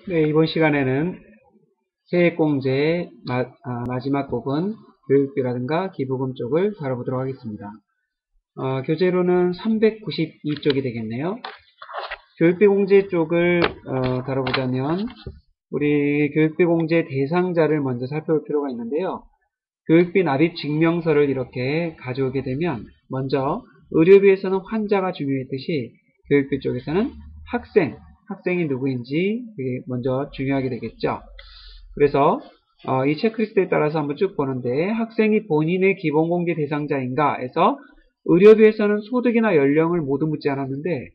네, 이번 시간에는 세액공제의 마지막 부분 교육비라든가 기부금 쪽을 다뤄보도록 하겠습니다. 교재로는 392쪽이 되겠네요. 교육비 공제 쪽을 다뤄보자면 우리 교육비 공제 대상자를 먼저 살펴볼 필요가 있는데요. 교육비 납입 증명서를 이렇게 가져오게 되면 먼저 의료비에서는 환자가 중요했듯이 교육비 쪽에서는 학생이 누구인지 먼저 중요하게 되겠죠. 그래서 이 체크리스트에 따라서 한번 쭉 보는데 학생이 본인의 기본공제 대상자인가 해서 의료비에서는 소득이나 연령을 모두 묻지 않았는데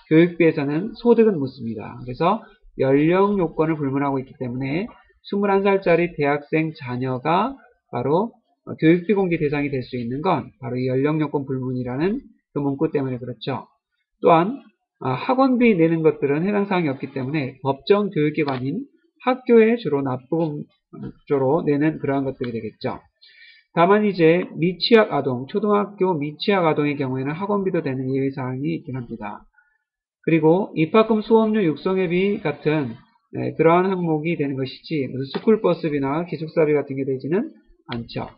교육비에서는 소득은 묻습니다. 그래서 연령 요건을 불문하고 있기 때문에 21살짜리 대학생 자녀가 바로 교육비 공제 대상이 될 수 있는 건 바로 이 연령 요건 불문이라는 그 문구 때문에 그렇죠. 또한 학원비 내는 것들은 해당 사항이 없기 때문에 법정 교육기관인 학교에 주로 납부금조로 내는 그러한 것들이 되겠죠. 다만 이제 미취학 아동, 초등학교 미취학 아동의 경우에는 학원비도 되는 예외사항이 있긴 합니다. 그리고 입학금 수업료 육성회비 같은 그러한 항목이 되는 것이지 무슨 스쿨버스비나 기숙사비 같은 게 되지는 않죠.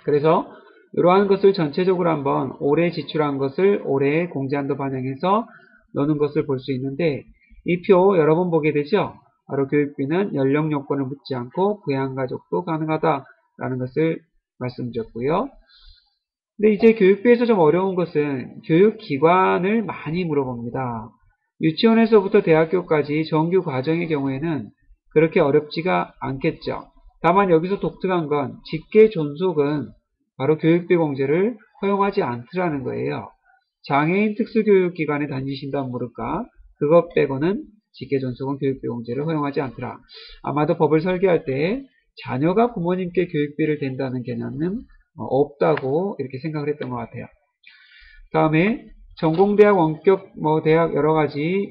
그래서 이러한 것을 전체적으로 한번 올해 지출한 것을 올해 공제한도 반영해서 넣는 것을 볼 수 있는데 이 표 여러 번 보게 되죠. 바로 교육비는 연령 요건을 묻지 않고 부양가족도 가능하다라는 것을 말씀드렸고요. 근데 이제 교육비에서 좀 어려운 것은 교육기관을 많이 물어봅니다. 유치원에서부터 대학교까지 정규 과정의 경우에는 그렇게 어렵지가 않겠죠. 다만 여기서 독특한 건 직계 존속은 바로 교육비 공제를 허용하지 않더라는 거예요. 장애인 특수교육기관에 다니신다면 모를까? 그것 빼고는 직계 존속은 교육비 공제를 허용하지 않더라. 아마도 법을 설계할 때 자녀가 부모님께 교육비를 댄다는 개념은 없다고 이렇게 생각을 했던 것 같아요. 다음에 전공대학, 원격 대학 여러 가지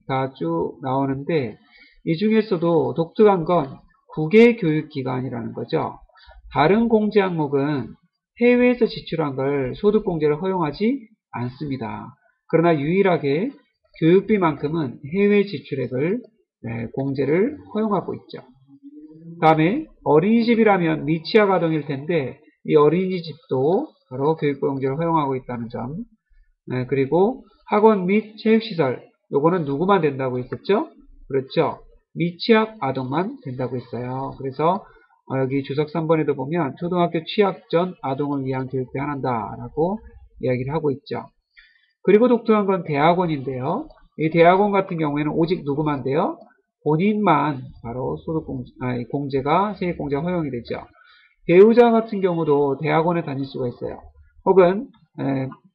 다 쭉 나오는데 이 중에서도 독특한 건 국외 교육기관이라는 거죠. 다른 공제 항목은 해외에서 지출한 걸 소득공제를 허용하지 않습니다. 그러나 유일하게 교육비만큼은 해외 지출액을 공제를 허용하고 있죠. 다음에 어린이집이라면 미취학 아동일 텐데 이 어린이집도 바로 교육비 공제를 허용하고 있다는 점. 그리고 학원 및 체육시설 요거는 누구만 된다고 했었죠? 그렇죠. 미취학 아동만 된다고 했어요. 그래서 여기 주석 3번에도 보면 초등학교 취학 전 아동을 위한 교육비 한다라고 이야기를 하고 있죠. 그리고 독특한 건 대학원인데요. 이 대학원 같은 경우에는 오직 누구만 돼요? 본인만 바로 공제가 세액공제가 허용이 되죠. 배우자 같은 경우도 대학원에 다닐 수가 있어요. 혹은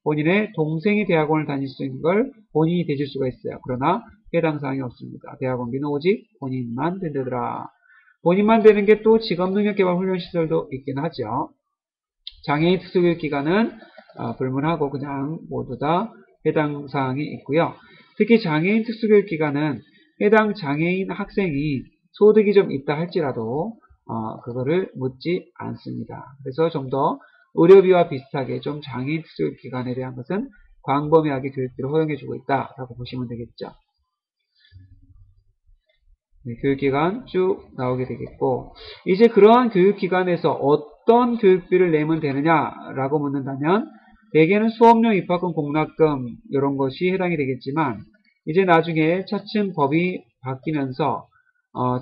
본인의 동생이 대학원을 다닐 수 있는 걸 본인이 대줄 수가 있어요. 그러나 해당 사항이 없습니다. 대학원비는 오직 본인만 된다더라. 본인만 되는 게 또 직업능력개발훈련시설도 있긴 하죠. 장애인 특수교육기관은 불문하고 그냥 모두 다 해당 사항이 있고요. 특히 장애인 특수교육기관은 해당 장애인 학생이 소득이 좀 있다 할지라도 그거를 묻지 않습니다. 그래서 좀 더 의료비와 비슷하게 좀 장애인 특수교육기관에 대한 것은 광범위하게 교육비를 허용해주고 있다라고 보시면 되겠죠. 네, 교육기관 쭉 나오게 되겠고 이제 그러한 교육기관에서 어떤 교육비를 내면 되느냐라고 묻는다면 대개는 수업료, 입학금, 공납금 이런 것이 해당이 되겠지만 이제 나중에 차츰 법이 바뀌면서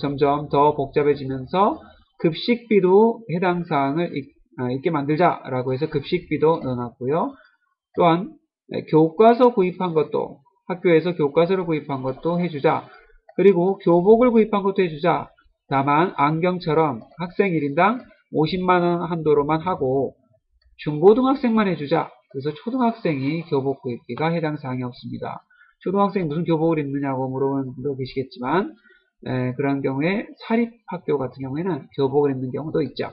점점 더 복잡해지면서 급식비도 해당 사항을 있게 만들자라고 해서 급식비도 넣어놨고요. 또한 교과서 구입한 것도 학교에서 교과서를 구입한 것도 해주자. 그리고 교복을 구입한 것도 해주자. 다만 안경처럼 학생 1인당 50만원 한도로만 하고 중고등학생만 해주자. 그래서 초등학생이 교복 구입비가 해당 사항이 없습니다. 초등학생이 무슨 교복을 입느냐고 물어보는 분도 계시겠지만 그런 경우에 사립학교 같은 경우에는 교복을 입는 경우도 있죠.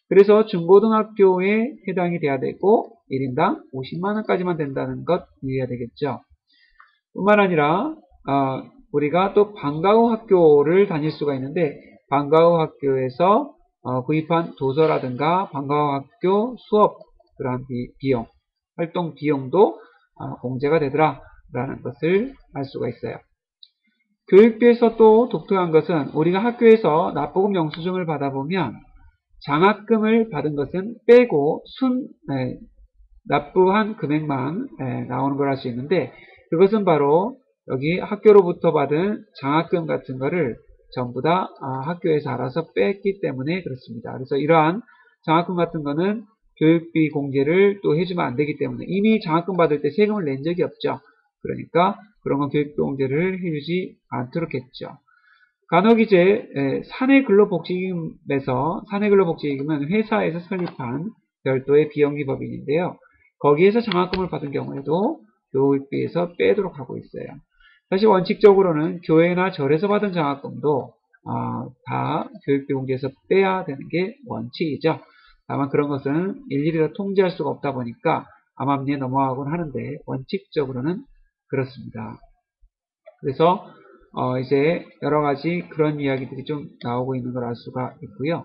그래서 중고등학교에 해당이 돼야 되고 1인당 50만원까지만 된다는 것 이해해야 되겠죠. 뿐만 아니라 우리가 또 방과 후 학교를 다닐 수가 있는데 방과 후 학교에서 구입한 도서라든가 방과 후 학교 수업 그러한 비용, 활동 비용도 공제가 되더라 라는 것을 알 수가 있어요. 교육비에서 또 독특한 것은 우리가 학교에서 납부금 영수증을 받아보면 장학금을 받은 것은 빼고 납부한 금액만 나오는 걸 알 수 있는데, 그것은 바로 여기 학교로부터 받은 장학금 같은 거를 전부 다 학교에서 알아서 뺐기 때문에 그렇습니다. 그래서 이러한 장학금 같은 거는 교육비 공제를 또 해주면 안 되기 때문에, 이미 장학금 받을 때 세금을 낸 적이 없죠. 그러니까 그런 건 교육비 공제를 해주지 않도록 했죠. 간혹 이제 사내근로복지기금에서, 사내근로복지기금은 회사에서 설립한 별도의 비영리법인인데요. 거기에서 장학금을 받은 경우에도 교육비에서 빼도록 하고 있어요. 사실 원칙적으로는 교회나 절에서 받은 장학금도 다 교육비 공제에서 빼야 되는 게 원칙이죠. 다만 그런 것은 일일이 다 통제할 수가 없다 보니까 암암리에 넘어가곤 하는데, 원칙적으로는 그렇습니다. 그래서 이제 여러 가지 그런 이야기들이 좀 나오고 있는 걸 알 수가 있고요.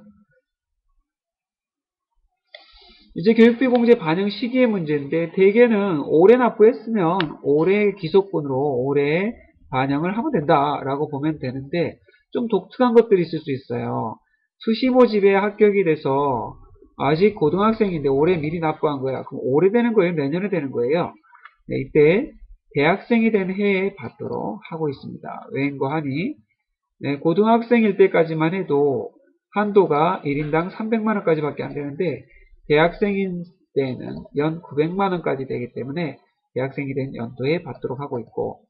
이제 교육비 공제 반영 시기의 문제인데, 대개는 올해 납부했으면 올해 기속분으로 올해 반영을 하면 된다라고 보면 되는데, 좀 독특한 것들이 있을 수 있어요. 수시 모집에 합격이 돼서 아직 고등학생인데 올해 미리 납부한 거야. 그럼 올해 되는 거예요? 내년에 되는 거예요? 네, 이때 대학생이 된 해에 받도록 하고 있습니다. 왜인고하니 고등학생일 때까지만 해도 한도가 1인당 300만원까지 밖에 안 되는데, 대학생인 때는 연 900만원까지 되기 때문에 대학생이 된 연도에 받도록 하고 있고,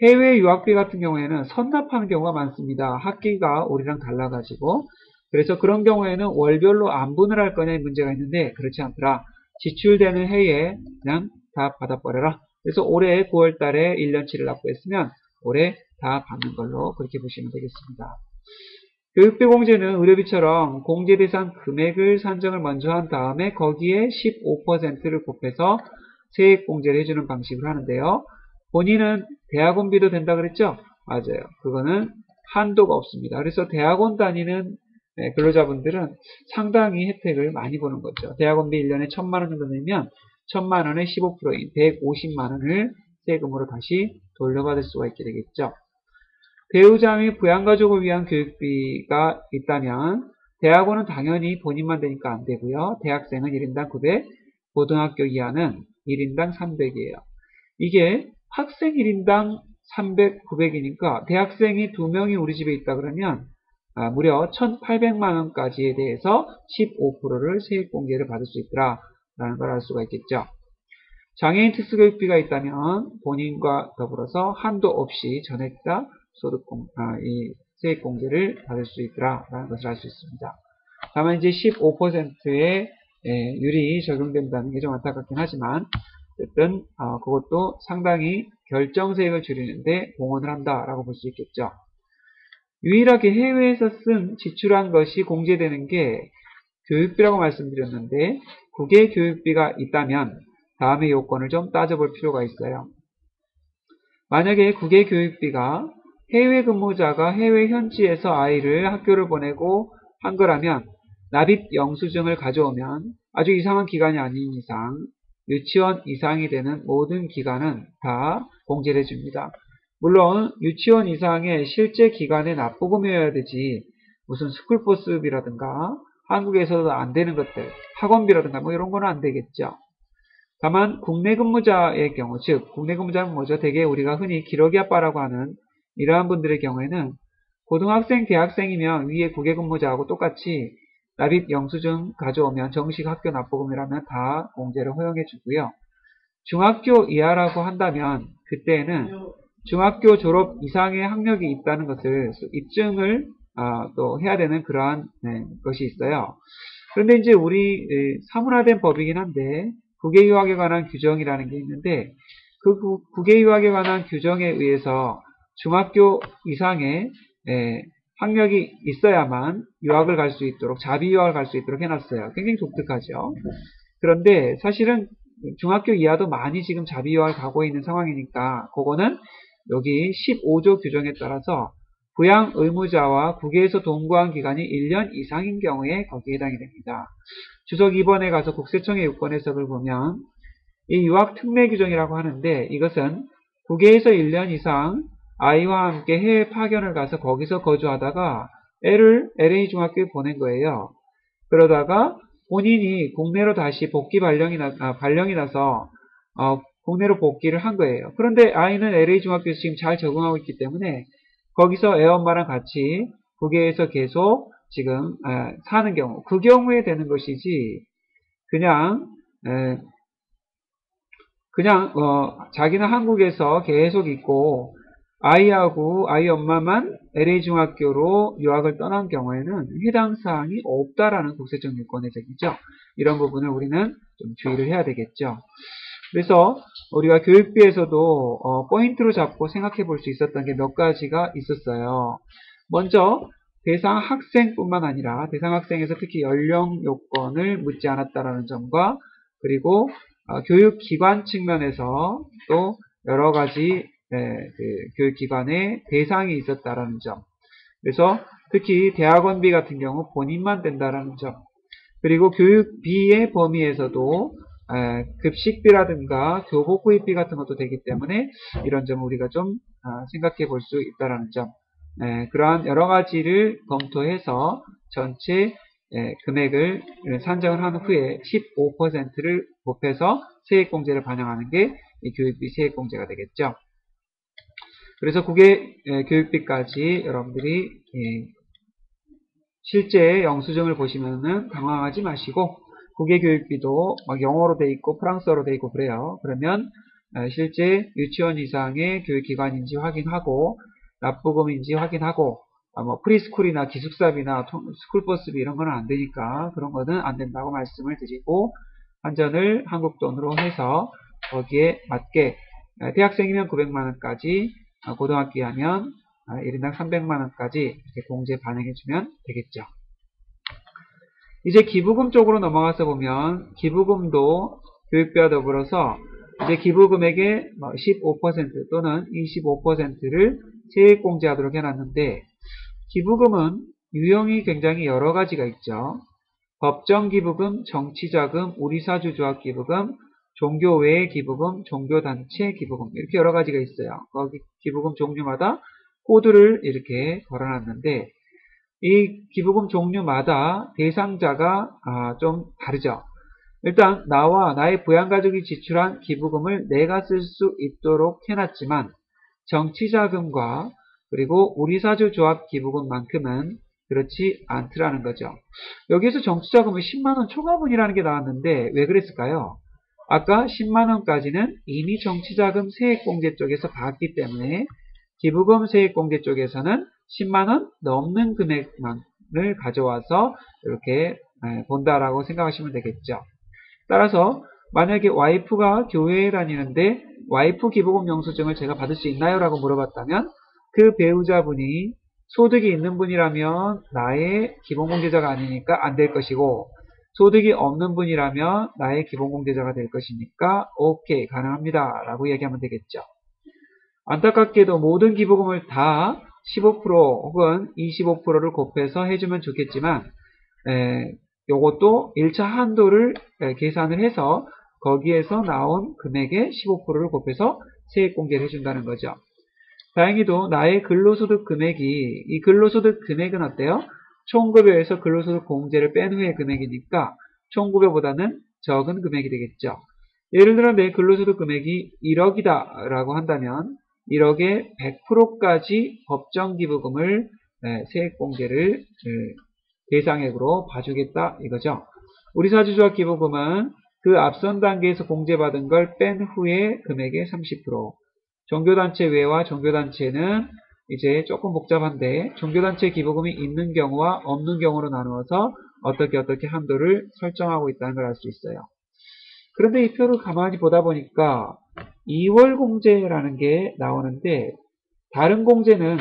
해외 유학비 같은 경우에는 선납하는 경우가 많습니다. 학기가 우리랑 달라가지고. 그래서 그런 경우에는 월별로 안분을 할 거냐의 문제가 있는데, 그렇지 않더라. 지출되는 해에 그냥 다 받아버려라. 그래서 올해 9월 달에 1년치를 납부했으면 올해 다 받는 걸로 그렇게 보시면 되겠습니다. 교육비 공제는 의료비처럼 공제 대상 금액을 산정을 먼저 한 다음에 거기에 15%를 곱해서 세액 공제를 해주는 방식으로 하는데요. 본인은 대학원비도 된다 그랬죠? 맞아요. 그거는 한도가 없습니다. 그래서 대학원 다니는 근로자분들은 상당히 혜택을 많이 보는 거죠. 대학원비 1년에 1000만원 정도 내면 1000만원의 15%인 150만원을 세금으로 다시 돌려받을 수가 있게 되겠죠. 배우자 및 부양가족을 위한 교육비가 있다면 대학원은 당연히 본인만 되니까 안 되고요. 대학생은 1인당 900, 고등학교 이하는 1인당 300이에요. 이게 학생 1인당 300, 900이니까 대학생이 2명이 우리 집에 있다 그러면 무려 1800만원까지에 대해서 15%를 세액공제를 받을 수 있더라 라는 걸 알 수가 있겠죠. 장애인 특수교육비가 있다면 본인과 더불어서 한도 없이 전액 다 이 세액공제를 받을 수 있더라 라는 것을 알 수 있습니다. 다만 이제 15%의 율이 적용된다는 게 좀 안타깝긴 하지만, 어쨌든 그것도 상당히 결정세액을 줄이는데 공헌을 한다라고 볼 수 있겠죠. 유일하게 해외에서 지출한 것이 공제되는 게 교육비라고 말씀드렸는데, 국외 교육비가 있다면 다음의 요건을 좀 따져볼 필요가 있어요. 만약에 국외 교육비가 해외 근무자가 해외 현지에서 아이를 학교를 보내고 한 거라면 납입 영수증을 가져오면 아주 이상한 기간이 아닌 이상 유치원 이상이 되는 모든 기간은 다 공제를 해줍니다. 물론 유치원 이상의 실제 기간에 납부금이어야 되지, 무슨 스쿨버스비라든가 한국에서도 안 되는 것들, 학원비라든가 뭐 이런 거는 안 되겠죠. 다만 국내 근무자의 경우, 즉 국내 근무자는 뭐죠? 대개 우리가 흔히 기러기 아빠라고 하는 이러한 분들의 경우에는 고등학생, 대학생이면 위에 국외 근무자하고 똑같이 납입 영수증 가져오면 정식 학교 납부금이라면 다 공제를 허용해 주고요. 중학교 이하라고 한다면 그때는 중학교 졸업 이상의 학력이 있다는 것을 입증을 또 해야 되는 그러한 것이 있어요. 그런데 이제 우리 사문화된 법이긴 한데 국외 유학에 관한 규정이라는 게 있는데, 그 국외 유학에 관한 규정에 의해서 중학교 이상의 학력이 있어야만 유학을 갈 수 있도록, 자비 유학을 갈 수 있도록 해놨어요. 굉장히 독특하죠. 그런데 사실은 중학교 이하도 많이 지금 자비 유학을 가고 있는 상황이니까 그거는 여기 15조 규정에 따라서 부양 의무자와 국외에서 동거한 기간이 1년 이상인 경우에 거기에 해당이 됩니다. 주석 2번에 가서 국세청의 요건 해석을 보면 이 유학 특례 규정이라고 하는데, 이것은 국외에서 1년 이상 아이와 함께 해외 파견을 가서 거기서 거주하다가 애를 LA 중학교에 보낸 거예요. 그러다가 본인이 국내로 다시 복귀 발령이 나서 국내로 복귀를 한 거예요. 그런데 아이는 LA 중학교에서 지금 잘 적응하고 있기 때문에 거기서 애엄마랑 같이 국외에서 계속 지금 사는 경우, 그 경우에 되는 것이지 그냥 자기는 한국에서 계속 있고 아이하고 아이 엄마만 LA 중학교로 유학을 떠난 경우에는 해당 사항이 없다라는 국세적 요건의 제기죠. 이런 부분을 우리는 좀 주의를 해야 되겠죠. 그래서 우리가 교육비에서도 포인트로 잡고 생각해 볼 수 있었던 게 몇 가지가 있었어요. 먼저 대상 학생뿐만 아니라 대상 학생에서 특히 연령 요건을 묻지 않았다라는 점과 그리고 교육기관 측면에서 또 여러 가지 교육기관의 대상이 있었다라는 점. 그래서 특히 대학원비 같은 경우 본인만 된다라는 점. 그리고 교육비의 범위에서도 급식비라든가 교복 구입비 같은 것도 되기 때문에 이런 점을 우리가 좀 생각해 볼 수 있다라는 점. 그러한 여러 가지를 검토해서 전체 금액을 산정을 한 후에 15%를 곱해서 세액공제를 반영하는 게 이 교육비 세액공제가 되겠죠. 그래서 국외 교육비까지 여러분들이 실제 영수증을 보시면은 당황하지 마시고 국외 교육비도 막 영어로 돼 있고 프랑스어로 돼 있고 그래요. 그러면 실제 유치원 이상의 교육기관인지 확인하고 납부금인지 확인하고 뭐 프리스쿨이나 기숙사비나 스쿨버스비 이런 거는 안 되니까 그런 거는 안 된다고 말씀을 드리고 환전을 한국 돈으로 해서 거기에 맞게 대학생이면 900만원까지 고등학교 하면 1인당 300만원까지 이렇게 공제 반영해주면 되겠죠. 이제 기부금 쪽으로 넘어가서 보면 기부금도 교육비와 더불어서 이제 기부금액의 15% 또는 25%를 세액공제하도록 해놨는데 기부금은 유형이 굉장히 여러 가지가 있죠. 법정기부금, 정치자금, 우리사주조합기부금, 종교외의 기부금, 종교단체 기부금 이렇게 여러 가지가 있어요. 거기 기부금 종류마다 코드를 이렇게 걸어놨는데 이 기부금 종류마다 대상자가 좀 다르죠. 일단 나와 나의 부양가족이 지출한 기부금을 내가 쓸 수 있도록 해놨지만 정치자금과 그리고 우리사주조합 기부금만큼은 그렇지 않더라는 거죠. 여기에서 정치자금은 10만원 초과분이라는 게 나왔는데 왜 그랬을까요? 아까 10만원까지는 이미 정치자금 세액공제 쪽에서 봤기 때문에 기부금 세액공제 쪽에서는 10만원 넘는 금액만을 가져와서 이렇게 본다라고 생각하시면 되겠죠. 따라서 만약에 와이프가 교회에 다니는데 와이프 기부금 영수증을 제가 받을 수 있나요? 라고 물어봤다면 그 배우자분이 소득이 있는 분이라면 나의 기본공제자가 아니니까 안 될 것이고 소득이 없는 분이라면 나의 기본공제자가 될 것이니까 오케이 가능합니다 라고 얘기하면 되겠죠. 안타깝게도 모든 기부금을 다 15% 혹은 25%를 곱해서 해주면 좋겠지만 요것도 1차 한도를 계산을 해서 거기에서 나온 금액의 15%를 곱해서 세액공제를 해준다는 거죠. 다행히도 나의 근로소득 금액이 이 근로소득 금액은 어때요? 총급여에서 근로소득 공제를 뺀 후의 금액이니까 총급여보다는 적은 금액이 되겠죠. 예를 들어 내 근로소득 금액이 1억이다 라고 한다면 1억의 100%까지 법정기부금을 세액공제를 대상액으로 봐주겠다 이거죠. 우리사주조합 기부금은 그 앞선 단계에서 공제받은 걸 뺀 후에 금액의 30%. 종교단체 외와 종교단체는 이제 조금 복잡한데 종교단체 기부금이 있는 경우와 없는 경우로 나누어서 어떻게 한도를 설정하고 있다는 걸 알 수 있어요. 그런데 이 표를 가만히 보다 보니까 2월 공제라는 게 나오는데 다른 공제는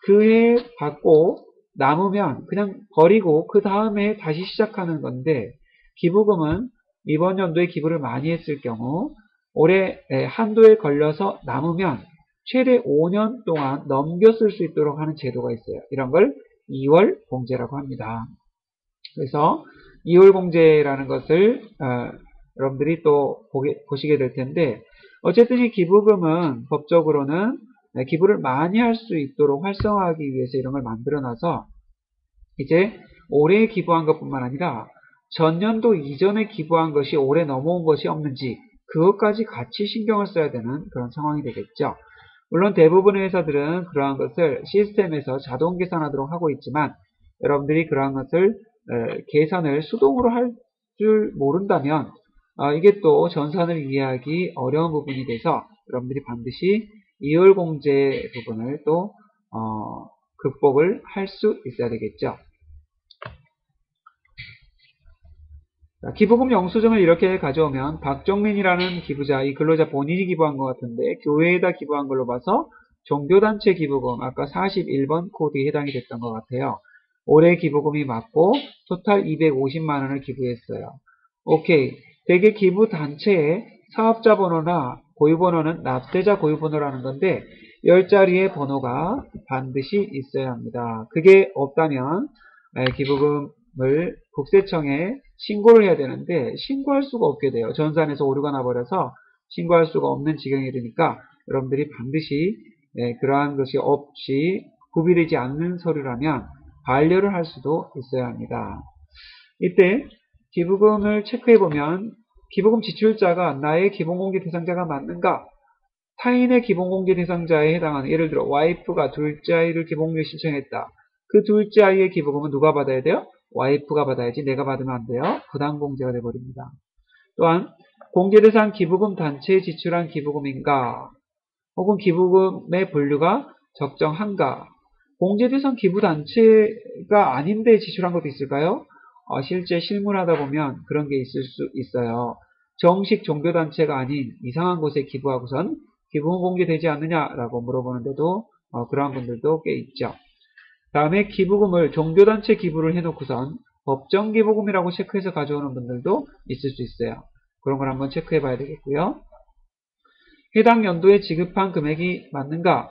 그 해 받고 남으면 그냥 버리고 그 다음에 다시 시작하는 건데 기부금은 이번 연도에 기부를 많이 했을 경우 올해 한도에 걸려서 남으면 최대 5년 동안 넘겨 쓸 수 있도록 하는 제도가 있어요. 이런 걸 2월 공제라고 합니다. 그래서 2월 공제라는 것을 여러분들이 또 보시게 될 텐데 어쨌든 이 기부금은 법적으로는 기부를 많이 할 수 있도록 활성화하기 위해서 이런 걸 만들어놔서 이제 올해 기부한 것뿐만 아니라 전년도 이전에 기부한 것이 올해 넘어온 것이 없는지 그것까지 같이 신경을 써야 되는 그런 상황이 되겠죠. 물론 대부분의 회사들은 그러한 것을 시스템에서 자동 계산하도록 하고 있지만 여러분들이 그러한 것을 계산을 수동으로 할 줄 모른다면 이게 또 전산을 이해하기 어려운 부분이 돼서 여러분들이 반드시 2월 공제 부분을 또 극복을 할 수 있어야 되겠죠. 기부금 영수증을 이렇게 가져오면 박정민이라는 기부자, 이 근로자 본인이 기부한 것 같은데 교회에다 기부한 걸로 봐서 종교단체 기부금, 아까 41번 코드에 해당이 됐던 것 같아요. 올해 기부금이 맞고 토탈 250만 원을 기부했어요. 오케이. 대개 기부단체의 사업자 번호나 고유번호는 납세자 고유번호라는 건데 10자리의 번호가 반드시 있어야 합니다. 그게 없다면 기부금을 국세청에 신고를 해야 되는데 신고할 수가 없게 돼요. 전산에서 오류가 나버려서 신고할 수가 없는 지경이 되니까 여러분들이 반드시 그러한 것이 없이 구비되지 않는 서류라면 반려를 할 수도 있어야 합니다. 이때 기부금을 체크해보면 기부금 지출자가 나의 기본공개 대상자가 맞는가? 타인의 기본공개 대상자에 해당하는, 예를 들어 와이프가 둘째 아이를 기본공개 신청했다. 그 둘째 아이의 기부금은 누가 받아야 돼요? 와이프가 받아야지 내가 받으면 안 돼요. 부당공제가 돼버립니다. 또한 공개대상 기부금 단체에 지출한 기부금인가? 혹은 기부금의 분류가 적정한가? 공제대상 기부단체가 아닌데 지출한 것도 있을까요? 실제 실무를 하다 보면 그런 게 있을 수 있어요. 정식 종교단체가 아닌 이상한 곳에 기부하고선 기부금 공개되지 않느냐라고 물어보는데도 그러한 분들도 꽤 있죠. 다음에 기부금을 종교단체 기부를 해놓고선 법정기부금이라고 체크해서 가져오는 분들도 있을 수 있어요. 그런 걸 한번 체크해 봐야 되겠고요. 해당 연도에 지급한 금액이 맞는가?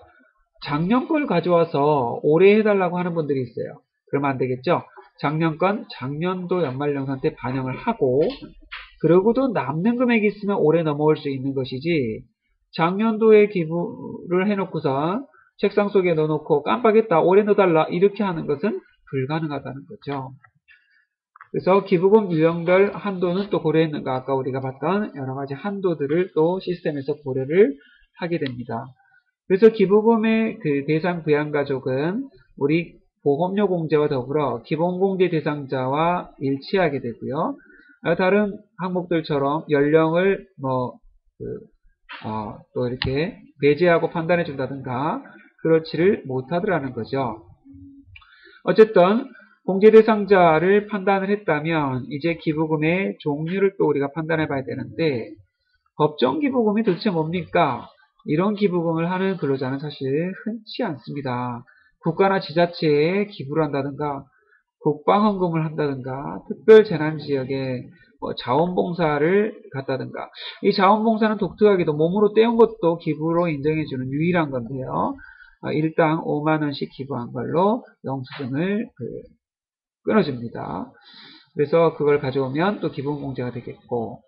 작년 걸 가져와서 올해 해달라고 하는 분들이 있어요. 그러면 안 되겠죠? 작년 건 작년도 연말정산 때 반영을 하고 그러고도 남는 금액이 있으면 올해 넘어올 수 있는 것이지 작년도에 기부를 해놓고서 책상 속에 넣어놓고 깜빡했다 올해 넣어달라 이렇게 하는 것은 불가능하다는 거죠. 그래서 기부금 유형별 한도는 또 고려했는가? 아까 우리가 봤던 여러가지 한도들을 또 시스템에서 고려를 하게 됩니다. 그래서 기부금의 그 대상 부양가족은 우리 보험료 공제와 더불어 기본공제 대상자와 일치하게 되고요. 다른 항목들처럼 연령을 또 이렇게 배제하고 판단해 준다든가 그렇지를 못하더라는 거죠. 어쨌든 공제 대상자를 판단을 했다면 이제 기부금의 종류를 또 우리가 판단해 봐야 되는데 법정 기부금이 도대체 뭡니까? 이런 기부금을 하는 근로자는 사실 흔치 않습니다. 국가나 지자체에 기부를 한다든가 국방헌금을 한다든가 특별재난지역에 자원봉사를 갔다든가 이 자원봉사는 독특하게도 몸으로 떼온 것도 기부로 인정해주는 유일한 건데요. 일당 5만원씩 기부한 걸로 영수증을 끊어줍니다. 그래서 그걸 가져오면 또 기부공제가 되겠고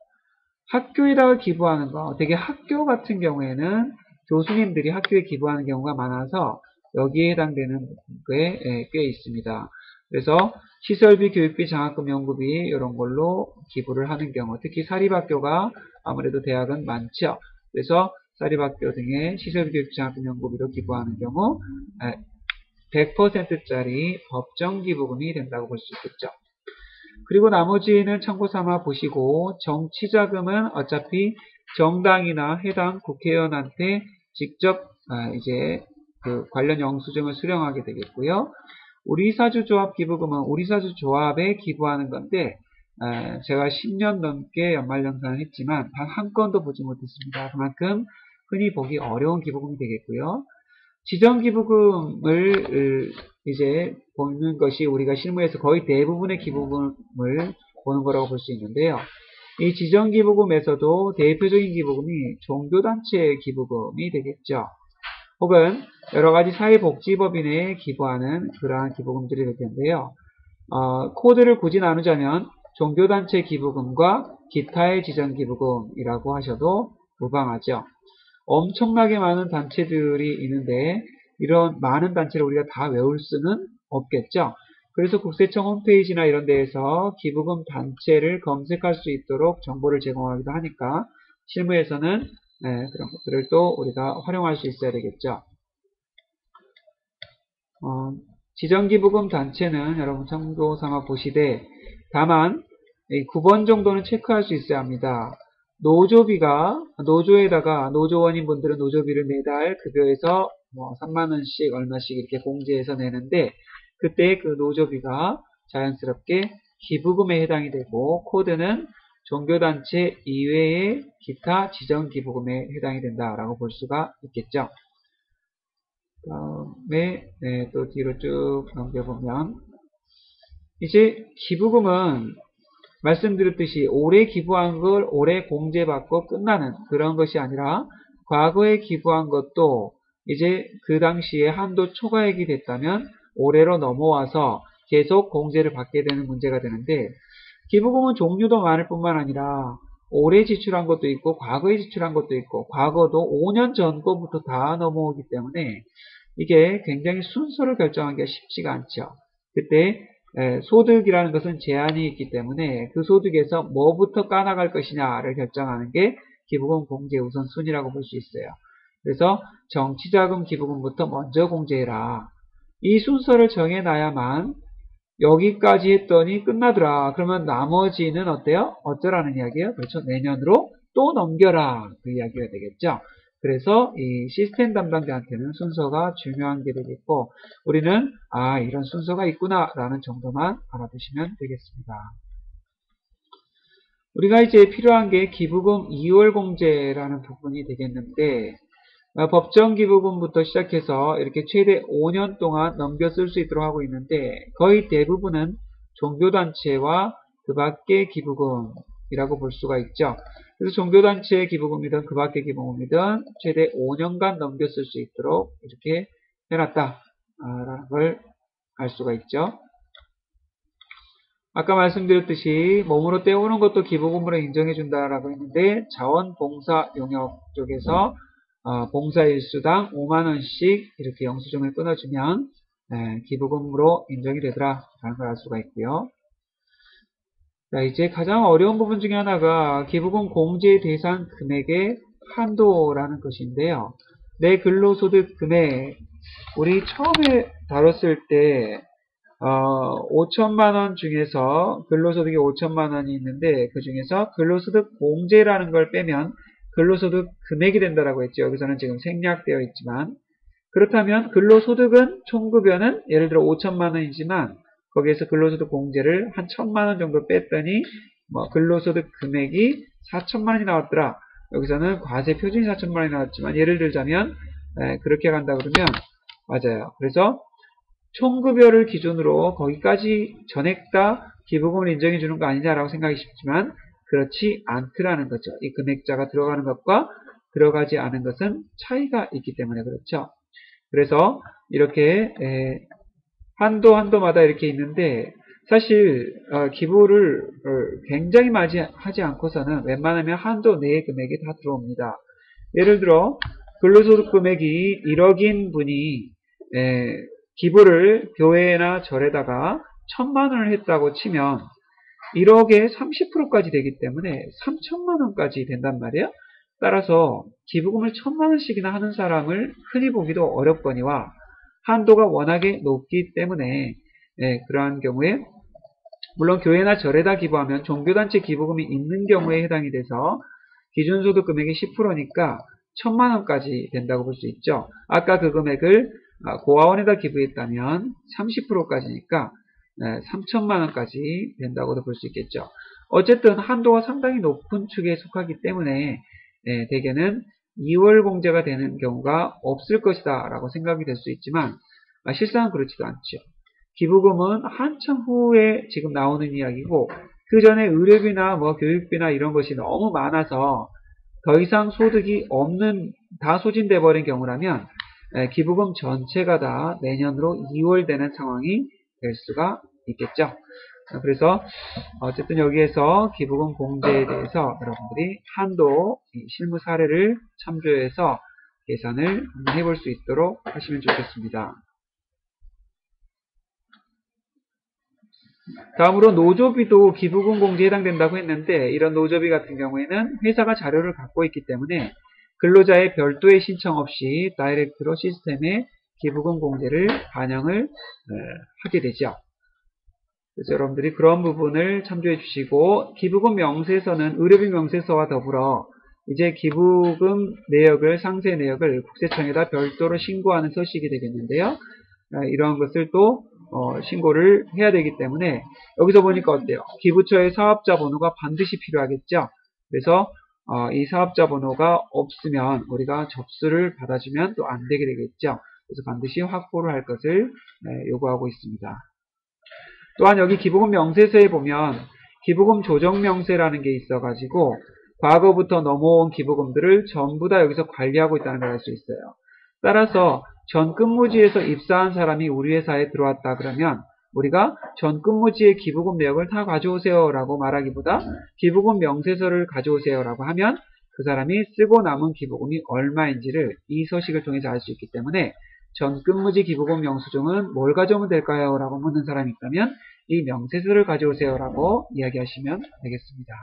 학교에다가 기부하는 거 되게 학교 같은 경우에는 교수님들이 학교에 기부하는 경우가 많아서 여기에 해당되는 게 꽤 있습니다. 그래서 시설비, 교육비, 장학금, 연구비 이런 걸로 기부를 하는 경우 특히 사립학교가 아무래도 대학은 많죠. 그래서 사립학교 등의 시설비, 교육비, 장학금, 연구비로 기부하는 경우 100%짜리 법정 기부금이 된다고 볼 수 있겠죠. 그리고 나머지는 참고 삼아 보시고 정치자금은 어차피 정당이나 해당 국회의원한테 직접 이제 그 관련 영수증을 수령하게 되겠고요. 우리사주조합 기부금은 우리사주조합에 기부하는 건데 제가 10년 넘게 연말정산을 했지만 단 한 건도 보지 못했습니다. 그만큼 흔히 보기 어려운 기부금이 되겠고요. 지정기부금을 이제 보는 것이 우리가 실무에서 거의 대부분의 기부금을 보는 거라고 볼 수 있는데요. 이 지정기부금에서도 대표적인 기부금이 종교단체 기부금이 되겠죠. 혹은 여러가지 사회복지법인에 기부하는 그러한 기부금들이 될 텐데요. 코드를 굳이 나누자면 종교단체 기부금과 기타의 지정기부금이라고 하셔도 무방하죠. 엄청나게 많은 단체들이 있는데 이런 많은 단체를 우리가 다 외울 수는 없겠죠. 그래서 국세청 홈페이지나 이런 데에서 기부금 단체를 검색할 수 있도록 정보를 제공하기도 하니까 실무에서는 그런 것들을 또 우리가 활용할 수 있어야 되겠죠. 지정기부금 단체는 여러분 참고 삼아 보시되 다만 9번 정도는 체크할 수 있어야 합니다. 노조에다가 노조원인 분들은 노조비를 매달 급여에서 3만원씩 얼마씩 이렇게 공제해서 내는데 그때 그 노조비가 자연스럽게 기부금에 해당이 되고 코드는 종교단체 이외의 기타 지정기부금에 해당이 된다라고 볼 수가 있겠죠. 다음에 또 뒤로 쭉 넘겨보면 이제 기부금은 말씀드렸듯이 올해 기부한 걸 올해 공제받고 끝나는 그런 것이 아니라 과거에 기부한 것도 이제 그 당시에 한도 초과액이 됐다면 올해로 넘어와서 계속 공제를 받게 되는 문제가 되는데 기부금은 종류도 많을 뿐만 아니라 올해 지출한 것도 있고 과거에 지출한 것도 있고 과거도 5년 전 거부터 다 넘어오기 때문에 이게 굉장히 순서를 결정하기가 쉽지가 않죠. 그때 소득이라는 것은 제한이 있기 때문에 그 소득에서 뭐부터 까나갈 것이냐를 결정하는 게 기부금 공제 우선순위라고 볼 수 있어요. 그래서 정치자금 기부금부터 먼저 공제해라. 이 순서를 정해놔야만 여기까지 했더니 끝나더라. 그러면 나머지는 어때요? 어쩌라는 이야기예요? 그렇죠. 내년으로 또 넘겨라. 그 이야기가 되겠죠. 그래서 이 시스템 담당자한테는 순서가 중요한 게 되겠고 우리는 이런 순서가 있구나 라는 정도만 알아두시면 되겠습니다. 우리가 이제 필요한 게 기부금 2월 공제라는 부분이 되겠는데 법정 기부금부터 시작해서 이렇게 최대 5년 동안 넘겨 쓸 수 있도록 하고 있는데 거의 대부분은 종교단체와 그 밖의 기부금이라고 볼 수가 있죠. 그래서 종교단체의 기부금이든 그 밖의 기부금이든 최대 5년간 넘겨 쓸 수 있도록 이렇게 해놨다라는 걸 알 수가 있죠. 아까 말씀드렸듯이 몸으로 때우는 것도 기부금으로 인정해준다라고 했는데 자원봉사 용역 쪽에서 봉사일수당 5만원씩 이렇게 영수증을 끊어주면 기부금으로 인정이 되더라라는 걸 알 수가 있고요. 자, 이제 가장 어려운 부분 중에 하나가 기부금 공제 대상 금액의 한도라는 것인데요. 내 근로소득 금액, 우리 처음에 다뤘을 때 5천만원 중에서 근로소득이 5천만원이 있는데 그 중에서 근로소득 공제라는 걸 빼면 근로소득 금액이 된다라고 했죠. 여기서는 지금 생략되어 있지만 그렇다면 근로소득은 총급여는 예를 들어 5천만원이지만 거기에서 근로소득 공제를 한 1,000만원 정도 뺐더니 근로소득 금액이 4천만원이 나왔더라. 여기서는 과세 표준이 4천만원이 나왔지만 예를 들자면 그렇게 간다 그러면 맞아요. 그래서 총급여를 기준으로 거기까지 전액 다 기부금을 인정해 주는 거 아니냐라고 생각이 쉽지만 그렇지 않더라는 거죠. 이 금액자가 들어가는 것과 들어가지 않은 것은 차이가 있기 때문에 그렇죠. 그래서 이렇게 한도마다 이렇게 있는데 사실 기부를 굉장히 많이 하지 않고서는 웬만하면 한도 내의 금액이 다 들어옵니다. 예를 들어 근로소득 금액이 1억인 분이 기부를 교회나 절에다가 1,000만원을 했다고 치면 1억에 30%까지 되기 때문에 3천만원까지 된단 말이에요. 따라서 기부금을 1,000만원씩이나 하는 사람을 흔히 보기도 어렵거니와 한도가 워낙에 높기 때문에 그러한 경우에 물론 교회나 절에다 기부하면 종교단체 기부금이 있는 경우에 해당이 돼서 기준소득 금액이 10%니까 1,000만원까지 된다고 볼 수 있죠. 아까 그 금액을 고아원에다 기부했다면 30%까지니까 3천만원까지 된다고도 볼 수 있겠죠. 어쨌든 한도가 상당히 높은 축에 속하기 때문에 대개는 2월 공제가 되는 경우가 없을 것이다 라고 생각이 될 수 있지만 실상은 그렇지도 않죠. 기부금은 한참 후에 지금 나오는 이야기고 그 전에 의료비나 교육비나 이런 것이 너무 많아서 더 이상 소득이 없는 다 소진돼 버린 경우라면 기부금 전체가 다 내년으로 2월 되는 상황이 될 수가 있겠죠. 그래서 어쨌든 여기에서 기부금 공제에 대해서 여러분들이 한도 실무 사례를 참조해서 계산을 한번 해볼 수 있도록 하시면 좋겠습니다. 다음으로 노조비도 기부금 공제에 해당된다고 했는데, 이런 노조비 같은 경우에는 회사가 자료를 갖고 있기 때문에 근로자의 별도의 신청 없이 다이렉트로 시스템에 기부금 공제를 반영을 하게 되죠. 그래서 여러분들이 그런 부분을 참조해 주시고, 기부금 명세서는 의료비 명세서와 더불어 이제 기부금 내역을, 상세 내역을 국세청에다 별도로 신고하는 서식이 되겠는데요. 이러한 것을 또 신고를 해야 되기 때문에 여기서 보니까 어때요? 기부처의 사업자 번호가 반드시 필요하겠죠. 그래서 이 사업자 번호가 없으면 우리가 접수를 받아주면 또 안 되게 되겠죠. 그래서 반드시 확보를 할 것을 요구하고 있습니다. 또한 여기 기부금 명세서에 보면 기부금 조정 명세라는 게 있어가지고 과거부터 넘어온 기부금들을 전부 다 여기서 관리하고 있다는 걸 알 수 있어요. 따라서 전 근무지에서 입사한 사람이 우리 회사에 들어왔다 그러면 우리가 전 근무지의 기부금 내역을 다 가져오세요 라고 말하기보다 기부금 명세서를 가져오세요 라고 하면 그 사람이 쓰고 남은 기부금이 얼마인지를 이 서식을 통해서 알 수 있기 때문에 전 근무지 기부금 영수증은 뭘 가져오면 될까요? 라고 묻는 사람이 있다면 이 명세서를 가져오세요 라고 이야기하시면 되겠습니다.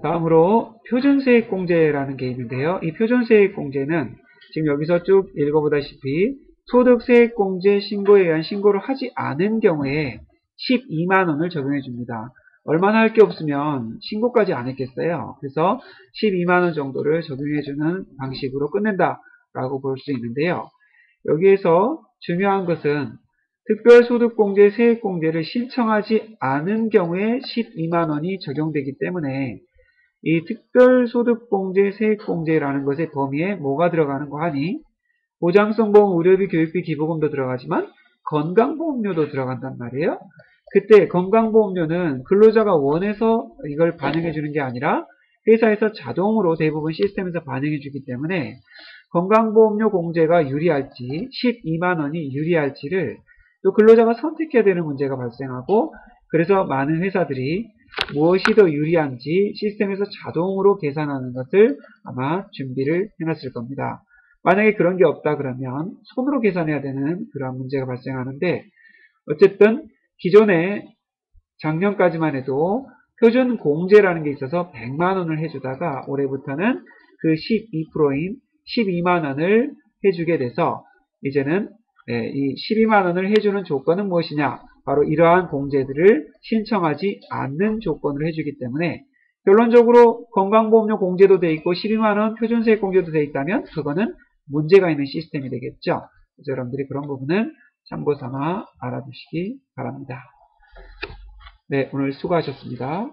다음으로 표준세액공제라는 게 있는데요. 이 표준세액공제는 지금 여기서 쭉 읽어보다시피 소득세액공제 신고에 의한 신고를 하지 않은 경우에 12만원을 적용해 줍니다. 얼마나 할 게 없으면 신고까지 안 했겠어요. 그래서 12만원 정도를 적용해주는 방식으로 끝낸다라고 볼 수 있는데요. 여기에서 중요한 것은 특별소득공제, 세액공제를 신청하지 않은 경우에 12만원이 적용되기 때문에 이 특별소득공제, 세액공제라는 것의 범위에 뭐가 들어가는 거 하니? 보장성보험, 의료비, 교육비, 기부금도 들어가지만 건강보험료도 들어간단 말이에요. 그때 건강보험료는 근로자가 원해서 이걸 반영해 주는 게 아니라 회사에서 자동으로 대부분 시스템에서 반영해 주기 때문에 건강보험료 공제가 유리할지 12만원이 유리할지를 또 근로자가 선택해야 되는 문제가 발생하고, 그래서 많은 회사들이 무엇이 더 유리한지 시스템에서 자동으로 계산하는 것을 아마 준비를 해놨을 겁니다. 만약에 그런 게 없다 그러면 손으로 계산해야 되는 그런 문제가 발생하는데, 어쨌든 기존에 작년까지만 해도 표준 공제라는 게 있어서 100만원을 해주다가 올해부터는 그 12%인 12만원을 해주게 돼서 이제는 이 12만원을 해주는 조건은 무엇이냐? 바로 이러한 공제들을 신청하지 않는 조건을 해주기 때문에 결론적으로 건강보험료 공제도 돼 있고 12만원 표준세액 공제도 돼 있다면 그거는 문제가 있는 시스템이 되겠죠. 그래서 여러분들이 그런 부분은 참고 삼아 알아두시기 바랍니다. 네, 오늘 수고하셨습니다.